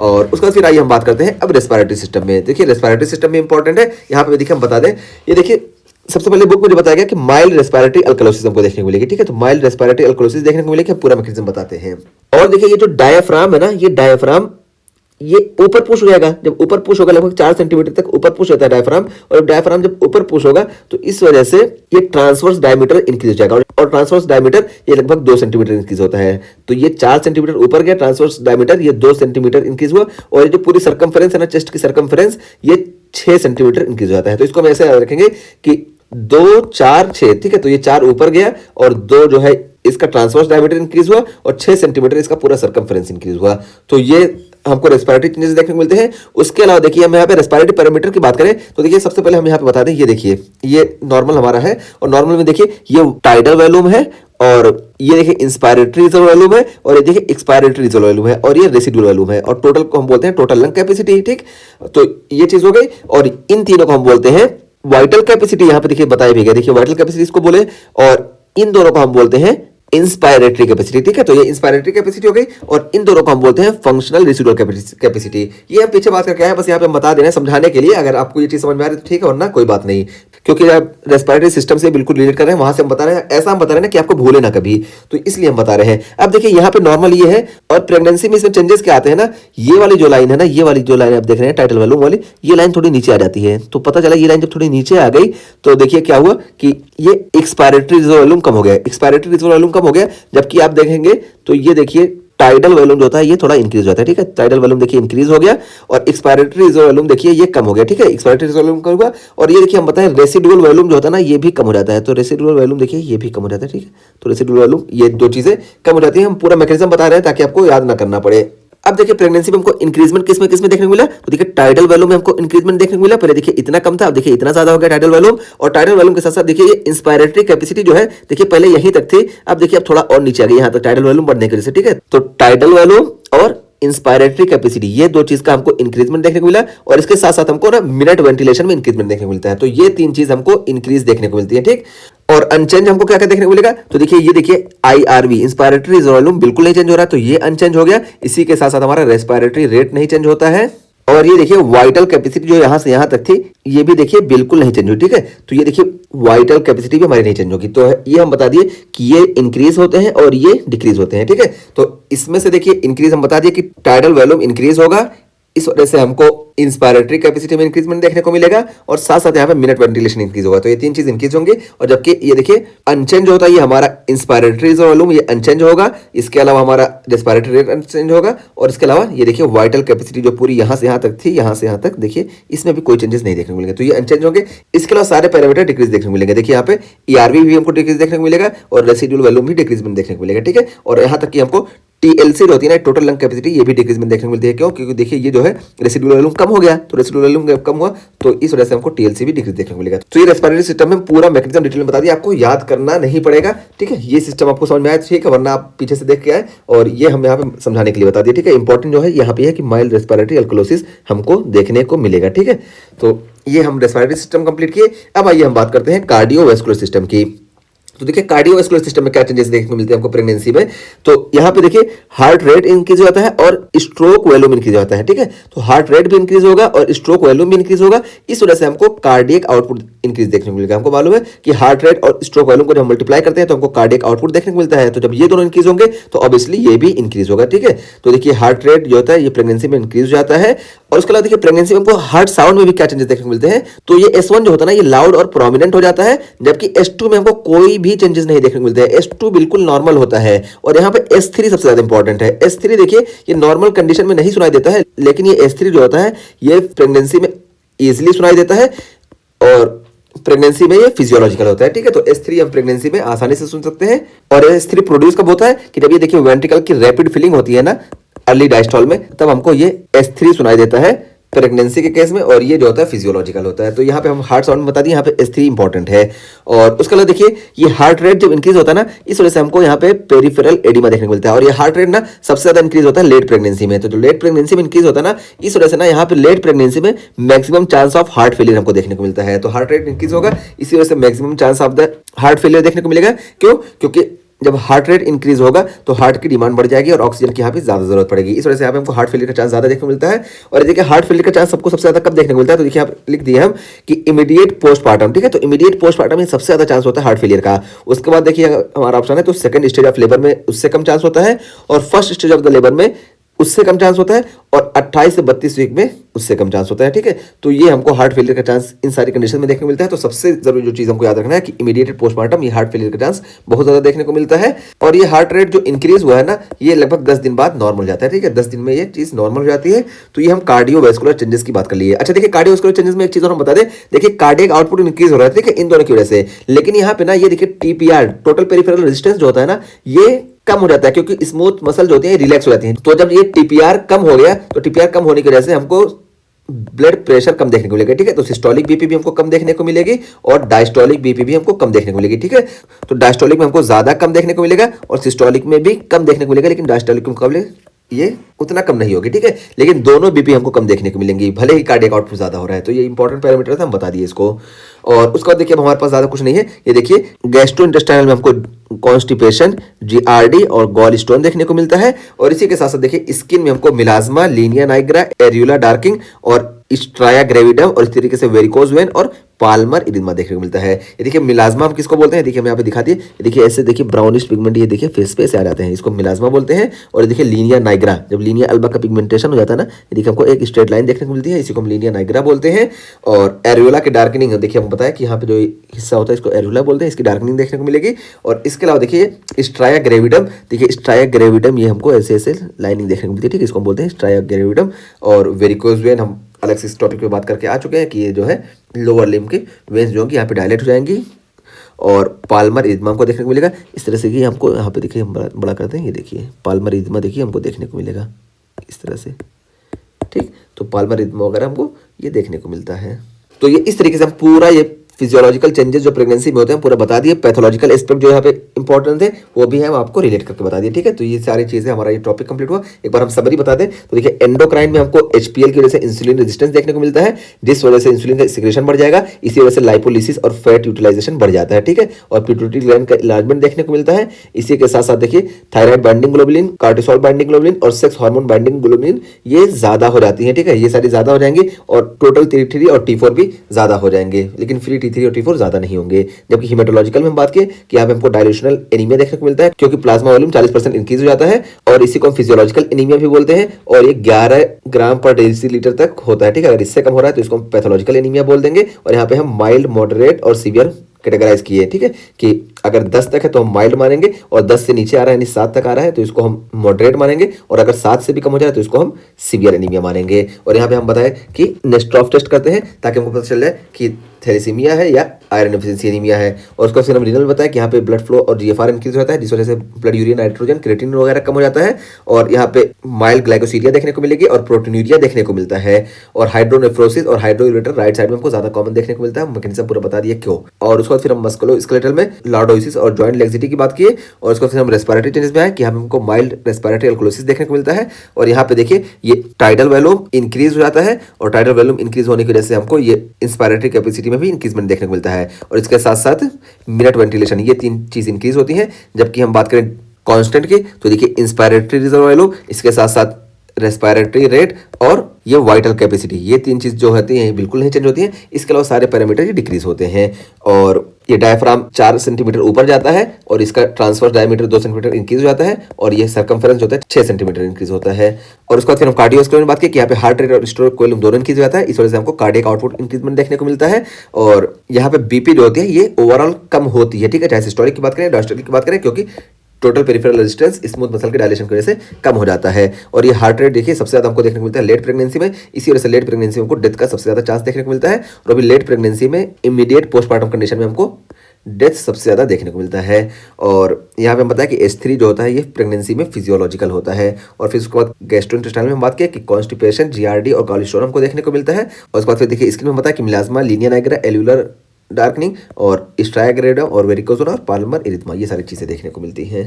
और उसके बाद फिर आइए हम बात करते हैं अब रेस्पिरेटरी सिस्टम में। देखिए रेस्पिरेटरी सिस्टम में इंपॉर्टेंट है, यहाँ पे देखिए हम बता दें, ये देखिए सबसे पहले बुक में जो बताया गया कि माइल्ड रेस्पिरेटरी अल्कलोसिस हमको देखने को मिलेगी, ठीक है। तो माइल्ड रेस्पिरेटरी अल्कलोसिस देखने को मिलेगी, पूरा मैकेनिज्म बताते हैं। और देखिए ये जो डायफ्राम है ना, ये डायफ्राम ये ऊपर पुश हो जाएगा। जब ऊपर पुश होगा लगभग 4 सेंटीमीटर तक ऊपर पुश होता है डायफ्राम, और डायफ्राम जब ऊपर पुश होगा तो इस वजह से ये ट्रांसवर्स डायमीटर इंक्रीज हो जाएगा, और ट्रांसवर्स डायमीटर ये लगभग 2 सेंटीमीटर इंक्रीज होता है। तो ये 4 सेंटीमीटर ऊपर गया, ट्रांसवर्स डायमीटर ये 2 सेंटीमीटर इंक्रीज हुआ, और ये जो पूरी सर्कमफेरेंस है ना, चेस्ट की सर्कमफेरेंस, ये 6 सेंटीमीटर इंक्रीज हो जाता है। तो इसको हम ऐसे याद रखेंगे कि 2 4 6, ठीक है। तो ये 4 ऊपर गया और 2 जो है इसका ट्रांसवर्स डायमीटर इंक्रीज हुआ, और 6 सेंटीमीटर इसका पूरा सर्कमफेरेंस इंक्रीज हुआ। तो ये हमको रेस्पिरेटरी चेंजेस देखने को मिलते हैं। उसके अलावा देखिए हम यहाँ पे रेस्पिरेटरी पैरामीटर की बात करें तो देखिए सबसे पहले हम यहाँ पे बता दें, ये देखिए ये नॉर्मल हमारा है, और नॉर्मल में देखिए ये टाइडल वॉल्यूम है, और ये देखिए इंस्पायरेटरी रिजर्व वॉल्यूम है, और ये देखिए एक्सपायरेटरी रिजर्व वॉल्यूम है, और ये रेसिडुअल वॉल्यूम है, और टोटल को हम बोलते हैं टोटल लंग कैपेसिटी, ठीक। तो ये चीज हो गई, और इन तीनों को हम बोलते हैं वाइटल कैपेसिटी। यहाँ पे देखिए बताया भी गया, देखिए वाइटल कैपेसिटी इसको बोले, और इन दोनों को हम बोलते हैं इंस्पायरेटरी कैपेसिटी, ठीक है। तो ये इंस्पायरेटरी कैपेसिटी हो गई, और इन दोनों को हम बोलते हैं फंक्शनल रेसिडुअल कैपेसिटी। ये हम पीछे बात करके आए, बस यहाँ पे हम बता देना है समझाने के लिए, अगर आपको ये चीज समझ में आ रही है तो ठीक है, वरना कोई बात नहीं, क्योंकि आप रेस्पिरेटरी सिस्टम से बिल्कुल रिलेट कर रहे हैं, वहां से हम बता रहे हैं, ऐसा हम बता रहे हैं कि आपको भूले ना कभी, तो इसलिए हम बता रहे हैं। अब देखिए यहाँ पे नॉर्मल ये है, और प्रेगनेंसी में इसमें चेंजेस क्या आते हैं ना, ये वाली जो लाइन है ना, ये वाली जो लाइन आप देख रहे हैं टाइटल वॉल्यूम वाली, ये लाइन थोड़ी नीचे आ जाती है। तो पता चला ये लाइन जब थोड़ी नीचे आ गई तो देखिए क्या हुआ कि ये एक्सपायरेटरी रिजर्व वॉल्यूम कम हो गया, एक्सपायरेटरी रिजर्व वॉल्यूम कम हो गया, जबकि आप देखेंगे तो ये देखिए टाइडल वॉल्यूम जो होता है ये थोड़ा इंक्रीज होता है, ठीक है। टाइडल वॉल्यूम देखिए इंक्रीज हो गया, और एक्सपायरेटरी रिजर्व वॉल्यूम देखिए ये कम हो गया, ठीक है। एक्सपायरेटरी रिजर्व वॉल्यूम कम हुआ, और ये देखिए हम बताएं रेसिडुअल वॉल्यूम जो होता है ना, ये भी कम हो जाता है। तो रेसिडुअल वॉल्यूम देखिए ये भी कम हो जाता है, ठीक है। तो रेसिडुअल वॉल्यूम ये दो चीजें कम हो जाती है। हम पूरा मैकेनिज्म बता रहे हैं ताकि आपको याद ना करना पड़े। अब देखिए प्रेगनेंसी में हमको इंक्रीजमेंट किस में देखने को मिला, तो देखिए टाइडल वॉल्यूम में हमको इंक्रीजमेंट देखने को मिला। पहले देखिए इतना कम था, अब देखिए इतना ज्यादा हो गया टाइडल वॉल्यूम, और टाइडल वॉल्यूम के साथ साथ देखिए ये इंस्पायरेटरी कैपेसिटी जो है देखिए पहले यहीं तक थी, अब देखिए अब थोड़ा और नीचे आ गई यहाँ तक टाइडल वॉल्यूम बढ़ने की वजह से, ठीक है। तो टाइडल वॉल्यूम और इंस्पायरेटरी कैपेसिटी ये दो चीज का हमको इंक्रीजमेंट देखने को मिला, और इसके साथ साथ हमको ना मिनट वेंटिलेशन में इंक्रीजमेंट देखने को मिलता है। तो ये तीन चीज हमको इंक्रीज देखने को मिलती है, ठीक। और अनचेंज हमको क्या क्या देखने को मिलेगा, तो देखिए ये देखिए आईआरवी इंस्पायरेटरी वॉल्यूम बिल्कुल नहीं चेंज हो रहा है, तो ये अनचेंज हो गया। इसी के साथ साथ हमारा रेस्पिरेटरी रेट नहीं चेंज होता है, और ये देखिए वाइटल कैपेसिटी जो यहां से यहां तक थी ये भी देखिए बिल्कुल नहीं चेंज हुई, ठीक है। तो ये देखिए वाइटल कैपेसिटी भी हमारी नहीं चेंज होगी। तो ये हम बता दिए कि ये इंक्रीज होते हैं और ये डिक्रीज होते हैं, ठीक है। तो इसमें से देखिए इंक्रीज हम बता दिए कि टाइडल वॉल्यूम इंक्रीज होगा, इस वजह से हमको इंस्पायरेटरी कैपेसिटी में इंक्रीजमेंट देखने को मिलेगा, और साथ साथ यहाँ पे मिनट वेंटिलेशन इंक्रीज होगा। तो ये तीन चीज इंक्रीज होंगे, और जबकि ये देखिए अनचेंज होता है ये हमारा इंस्पायरेटरी वॉल्यूम, ये अनचेंज होगा। इसके अलावा हमारा रेस्पिरेटरी रेट अनचेंज होगा, और इसके अलावा ये देखिए वाइटल कैपेसिटी जो पूरी यहाँ से यहाँ तक थी, यहाँ से यहाँ तक देखिए इसमें भी कोई चेंजेस नहीं देखने को मिलेंगे, तो ये अनचेंज होंगे। इसके अलावा सारे पैरामीटर डिक्रीज देखने को मिलेंगे। देखिए यहाँ पे ईआरवी भी हमको डिक्रीज देखने को मिलेगा, और रेसिडुअल वॉल्यूम भी डिक्रीजमेंट देखने को मिलेगा, ठीक है। और यहाँ तक कि हमको टीएलसी होती है ना, टोटल लंग कैपेसिटी, ये भी डिक्रीजमेंट देखने को मिलती है। क्यों? क्योंकि देखिए ये जो है रेसिडुअल वॉल्यूम कम हो गया, तो रेसिडुअल वॉल्यूम कम हुआ, तो इस वजह से हमको टीएलसी भी डिक्रीज देखने को मिलेगा। तो ये रेस्पिरेटरी सिस्टम में पूरा मैकेनिज्म डिटेल में बता दिया, आपको याद करना नहीं पड़ेगा, ठीक है। ये सिस्टम आपको समझ में आया ठीक है, वरना आप पीछे से देख के आए, और ये हम यहाँ पे समझाने के लिए बता दिया, ठीक है। इंपॉर्टेंट जो है यहाँ पे है कि माइल्ड रेस्पिरेटरी अल्कलोसिस हमको देखने को मिलेगा, ठीक है। तो ये हम रेस्पिरेटरी सिस्टम कंप्लीट किए। अब आइए हम बात करते हैं कार्डियोवैस्कुलर सिस्टम की। तो देखिए कार्डियोवैस्कुलर सिस्टम में क्या चेंजेस देखने को मिलते हैं हमको प्रेगनेंसी में, तो यहाँ पे देखिए हार्ट रेट इंक्रीज हो जाता है और स्ट्रोक वॉल्यूम इंक्रीज हो जाता है, ठीक है। तो हार्ट रेट भी इंक्रीज होगा और स्ट्रोक वॉल्यूम भी इंक्रीज होगा, इस वजह से हमको कार्डियक आउटपुट इंक्रीज देखने को मिलेगा। हमको मालूम है कि हार्ट रेट और स्ट्रोक वॉल्यूम को जब मल्टीप्लाई करते हैं तो हमको कार्डियक आउटपुट देखने को मिलता है, तो जब ये दोनों इंक्रीज होंगे तो ऑब्वियसली ये भी इंक्रीज होगा, ठीक है। तो देखिए हार्ट रेट जो होता है ये प्रेगनेंसी में इंक्रीज हो जाता है, और उसके अलावा देखिए प्रेगनेंसी में हमको हार्ट साउंड में भी क्या चेंजेस देखने को मिलते हैं, तो ये S1 जो होता है ना ये लाउड और प्रोमिनेंट हो जाता है, जबकि S2 में हमको कोई भी चेंजेस नहीं देखने को मिलते हैं, S2 बिल्कुल नॉर्मल होता है। और यहाँ पे S3 सबसे ज्यादा इंपॉर्टेंट है। S3 देखिए ये नॉर्मल कंडीशन में नहीं सुनाई देता है, लेकिन ये S3 जो होता है ये प्रेगनेंसी में इजिली सुनाई देता है, और प्रेगनेंसी में ये फिजियोलॉजिकल होता है, ठीक है। तो S3 हम प्रेगनेंसी में आसानी से सुन सकते हैं, और S3 प्रोड्यूस कब होता है कि जब ये देखिए वेंट्रिकल की रैपिड फिलिंग होती है ना अर्ली डायस्टोल में, तब हमको ये S3 सुनाई देता है प्रेगनेंसी के केस में, और ये जो होता है फिजियोलॉजिकल होता है। तो यहाँ पे हम हार्ट साउंड बता दिए, यहाँ पे S3 इंपॉर्टेंट है। और उसके अलावा देखिए ये हार्ट रेट जब इंक्रीज होता है ना, इस वजह से हमको यहाँ पे पेरिफेरल एडिमा देखने को मिलता है, और ये हार्ट रेट ना सबसे ज्यादा इंक्रीज होता है लेट प्रेगनेंसी में। तो जो लेट प्रेगनेंसी में इंक्रीज होता है ना, इस वजह से ना यहाँ पे लेट प्रेगनेंसी में maximum chance of heart failure हमको देखने को मिलता है। तो हार्ट रेट इंक्रीज होगा, इसी वजह से maximum chance of the heart failure देखने को मिलेगा। क्यों? क्योंकि जब हार्ट रेट इंक्रीज होगा तो हार्ट की डिमांड बढ़ जाएगी और ऑक्सीजन की यहाँ पे ज्यादा जरूरत पड़ेगी। इस वजह से यहाँ पे हमको हार्ट फेलियर का चांस ज्यादा देखने को मिलता है। और देखिए हार्ट फेलियर का चांस सबको सबसे ज्यादा कब देखने को मिलता है, तो देखिए आप लिख दिए हम कि इमीडिएट पोस्टमार्टम, ठीक है। तो इमीडिएट पोस्टमार्टम में सबसे ज्यादा चांस होता है हार्ट फेलियर का। उसके बाद देखिए हमारा ऑप्शन है तो सेकंड स्टेज ऑफ लेबर में उससे कम चांस होता है, और first stage of the labour में उससे कम चांस होता है, और 28 से 32 वीक में उससे कम चांस होता है, ठीक है। तो ये हमको हार्ट फेलियर का चांस इन सारी कंडीशन में देखने को मिलता है। तो सबसे जरूरी जो चीज हमको याद रखना है कि इमीडिएट पोस्टमार्टम ये हार्ट फेलियर का चांस बहुत ज्यादा देखने को मिलता है। और ये हार्ट रेट जो इंक्रीज हुआ है ना, ये लगभग 10 दिन बाद नॉर्मल हो जाता है, ठीक है। 10 दिन में ये चीज नॉर्मल हो जाती है। तो ये हम कार्डियोवैस्कुलर चेंजेस की बात कर लिए। अच्छा देखिए कार्डियोवैस्कुलर चेंजेस में एक चीज और हम बता दें, देखिए कार्डियक आउटपुट इंक्रीज हो रहा है, ठीक है, इन दोनों की वजह से। लेकिन यहाँ पे ना ये देखिए टीपीआर, टोटल पेरिफेरल रेजिस्टेंस जो होता है ना, ये कम हो जाता है, क्योंकि स्मूथ मसल जो होती है रिलैक्स हो जाती हैं। तो जब ये टीपीआर कम हो गया, तो टीपीआर कम होने की वजह से हमको ब्लड प्रेशर कम देखने को मिलेगा, ठीक है। तो सिस्टोलिक बीपी भी हमको कम देखने को मिलेगी और डायस्टोलिक बीपी भी हमको कम देखने को मिलेगी, ठीक है। तो डायस्टोलिक में हमको ज्यादा कम देखने को मिलेगा और सिस्टोलिक में भी कम देखने को मिलेगा, लेकिन डायस्टोलिक के मुकाबले ये उतना कम नहीं होगी, ठीक है। लेकिन दोनों बीपी हमको कम देखने को मिलेंगी, भले ही कार्डियक आउटपुट ज्यादा हो रहा है। तो ये इंपॉर्टेंट पैरामीटर था, हम बता दिए इसको। और उसके बाद देखिए हमारे पास ज्यादा कुछ नहीं है। ये देखिए गैस्ट्रोइंटेस्टाइनल में हमको कॉन्स्टिपेशन, जीआरडी और गॉल स्टोन देखने को मिलता है। और इसी के साथ साथ देखिए स्किन में हमको मिलाज्मा, लीनिया नाइग्रा, एरियोला डार्किंग और स्ट्राया ग्रेविडम और इस तरीके से वेरिकोज वेन और पाल्मर इरिथमा देखने को मिलता है। ये देखिए मिलाज्मा हम किसको बोलते हैं, देखिए हम यहाँ पे दिखा दिए। देखिए ऐसे देखिए ब्राउनिश पिगमेंट ये देखिए फेस पे से आ जाते हैं, इसको मिलाज्मा बोलते हैं। और ये देखिए लीनिया नाइग्रा, जब लीनिया अल्बा का पिगमेंटेशन हो जाता है ना, ये देखिए हमको एक स्ट्रेट लाइन देखने को मिलती है, इसी को हम लीनिया नाइग्रा बोलते हैं। और एरियोला की डार्कनिंग देखिए हमको पता है कि यहाँ पे जो हिस्सा होता है इसको एरियोला बोलते हैं, इसकी डार्कनिंग देखने को मिलेगी। और इसके अलावा देखिए स्ट्राया ग्रेविडम, देखिए स्ट्राया ग्रेविडम ये हमको ऐसे ऐसे लाइनिंग देखने को मिलती है, ठीक है, इसको हम बोलते हैं स्ट्राया ग्रेविडम। और वेरिकोज वेन हम अलग से इस टॉपिक पे बात करके आ चुके हैं कि ये जो है लोअर लिम्ब की वेन्स जो होंगी यहाँ पे डायलेट हो जाएंगी। और पाल्मर इरिथमा हमको देखने को मिलेगा इस तरह से कि हमको यहाँ पे देखिए हम बड़ा करते हैं, ये देखिए पाल्मर इरिथमा देखिए हमको देखने को मिलेगा इस तरह से, ठीक। तो पाल्मर इरिथमा वगैरह हमको ये देखने को मिलता है। तो ये इस तरीके से हम पूरा ये फिजियोलॉजिकल चेंजेस जो प्रेगनेंसी में होते हैं पूरा बता दिए। पैथोलॉजिकल एस्पेक्ट जो यहाँ पे इंपॉर्टेंट थे वो भी हम आपको रिलेट करके बता दिए, ठीक है। तो ये सारी चीजें हमारा ये टॉपिक कंप्लीट हुआ। एक बार हम समरी बता दें तो देखिए एंडोक्राइन में हमको एचपीएल की वजह से इंसुलिन रेजिस्टेंस देखने को मिलता है, जिस वजह से इंसुलिन का सिक्रेशन बढ़ जाएगा, इसी वजह से लाइपोलिसिस और फैट यूटिलाइजेशन बढ़ जाता है, ठीक है। और पिट्यूटरी ग्लैंड का इलाजमेंट देखने को मिलता है। इसी के साथ साथ देखिए thyroid binding globulin, cortisol binding globulin और सेक्स हार्मोन बाइंडिंग ग्लोबुलिन ये ज्यादा हो जाती है, ठीक है। ये सारी ज्यादा हो जाएंगी और टोटल T3 और T4 भी ज्यादा हो जाएंगे, लेकिन फ्री T3 और T4 ज्यादा नहीं होंगे। जबकि हीमेटोलॉजिकल में हम बात किए कि यहाँ पे हमको डायल्यूशनल एनीमिया देखने को मिलता है, क्योंकि प्लाज्मा वॉल्यूम 40% इंक्रीज हो जाता है और इसी को हम फिजियोलॉजिकल एनीमिया भी बोलते हैं। और ये 11 ग्राम पर डेसीलीटर तक होता है, ठीक है। अगर इससे कम हो रहा है तो इसको हम पैथोलॉजिकल एनीमिया बोल देंगे। और यहाँ पे हम माइल्ड, मॉडरेट और सीवियर कैटेगराइज किए, ठीक है, कि अगर 10 तक है तो हम माइल्ड मानेंगे, और 10 से नीचे आ रहा है यानी 7 तक आ रहा है तो इसको हम मॉडरेट मानेंगे, और अगर 7 से भी कम हो जाए तो इसको हम सीवियर एनीमिया मानेंगे। और यहाँ पे हम बताएं कि नेस्ट्रॉफ टेस्ट करते हैं ताकि हमको पता चल जाए कि थैलेसीमिया है या आयरन डेफिशिएंसी एनीमिया है। और उसको फिर हम रीनल बताया कि यहाँ पे ब्लड फ्लो और जीएफआर इंक्रीज होता है, जिस वजह से ब्लड यूरिया, नाइट्रोजन, क्रिएटिनिन वगैरह कम हो जाता है। और यहाँ पे माइल्ड ग्लाइकोसीरिया देखने को मिलेगी और प्रोटीनूरिया देखने को मिलता है। और हाइड्रोनेफ्रोसिस और हाइड्रोयूरेटर राइट साइड में हमको ज्यादा कॉमन देखने को मिलता है। मैकेनिज्म पूरा बता दिया क्यों। और उसके बाद फिर हम मस्कुलोस्केलेटल में लॉर्डोसिस और जॉइंट लेक्सिटी की बात किए। और उसको फिर हम रेस्पिरेटरी चेंजेस में आए कि यहाँ पे हमको माइल्ड रेस्पिरेटरी अल्कोलोसिस देखने को मिलता है। और यहाँ पे देखिए ये टाइडल वॉल्यूम इंक्रीज हो जाता है, और टाइडल वॉल्यूम इंक्रीज होने की वजह से हमको ये इंस्पायरेटरी कैपेसिटी में भी इंक्रीजमेंट देखने को मिलता है। और इसके साथ साथ मिनट वेंटिलेशन, ये 3 चीज इंक्रीज होती हैं। जबकि हम बात करें कांस्टेंट की तो देखिए इंस्पायरेटरी रिजर्व वॉल्यूम, इसके साथ साथ रेस्पिरेटरी रेट और ये वाइटल कैपेसिटी, ये 3 चीज जो होती हैं बिल्कुल नहीं चेंज होती हैं। इसके अलावा सारे पैरामीटर ये डिक्रीज होते हैं। और ये डायफ्राम 4 सेंटीमीटर ऊपर जाता है और इसका ट्रांसवर्स डायमीटर 2 सेंटीमीटर इंक्रीज हो जाता है, और ये सर्कमफेरेंस होता है 6 सेंटीमीटर इंक्रीज होता है। और उसके बाद फिर हम कार्डियोवास्कुलर में बात की कि यहाँ पे हार्ट रेट और स्ट्रोक वॉल्यूम दोनों इंक्रीज हो जाता है, इस वजह से हमको कार्डियक आउटपुट इंक्रीजमेंट देखने को मिलता है। और यहाँ पे बीपी जो होती है ये ओवरऑल कम होती है, ठीक है, चाहे सिस्टोलिक की बात करें, डायस्टोलिक की बात करें, क्योंकि total peripheral resistance smooth muscle के डायलेशन की वजह से कम हो जाता है। और ये हार्ट रेट देखिए सबसे ज्यादा हमको देखने को मिलता है लेट प्रेगनेंसी में, इसी वजह से लेट प्रेगनेंसी में हमको डेथ का सबसे ज्यादा चांस देखने को मिलता है। और अभी लेट प्रेगनेंसी में इमीडिएट पोस्टमार्टम कंडीशन में हमको डेथ सबसे ज्यादा देखने को मिलता है। और यहाँ पे हम बताया कि H3 जो होता है ये प्रेगनेंसी में फिजियोलॉजिकल होता है। और फिर उसके बाद गैस्ट्रोइंटेस्टाइनल में हम बात किया कि कॉन्स्टिपेशन, जीआरडी और गॉल स्टोन हमको देखने को मिलता है। और उसके बाद फिर देखिए स्किन में बताया कि मिलाज्मा, लीनिया नाइग्रा, एल्यूलर डार्कनिंग और स्ट्राया ग्रेविडम और वेरिकोज और पाल्मर इरिथमा, ये सारी चीजें देखने को मिलती हैं।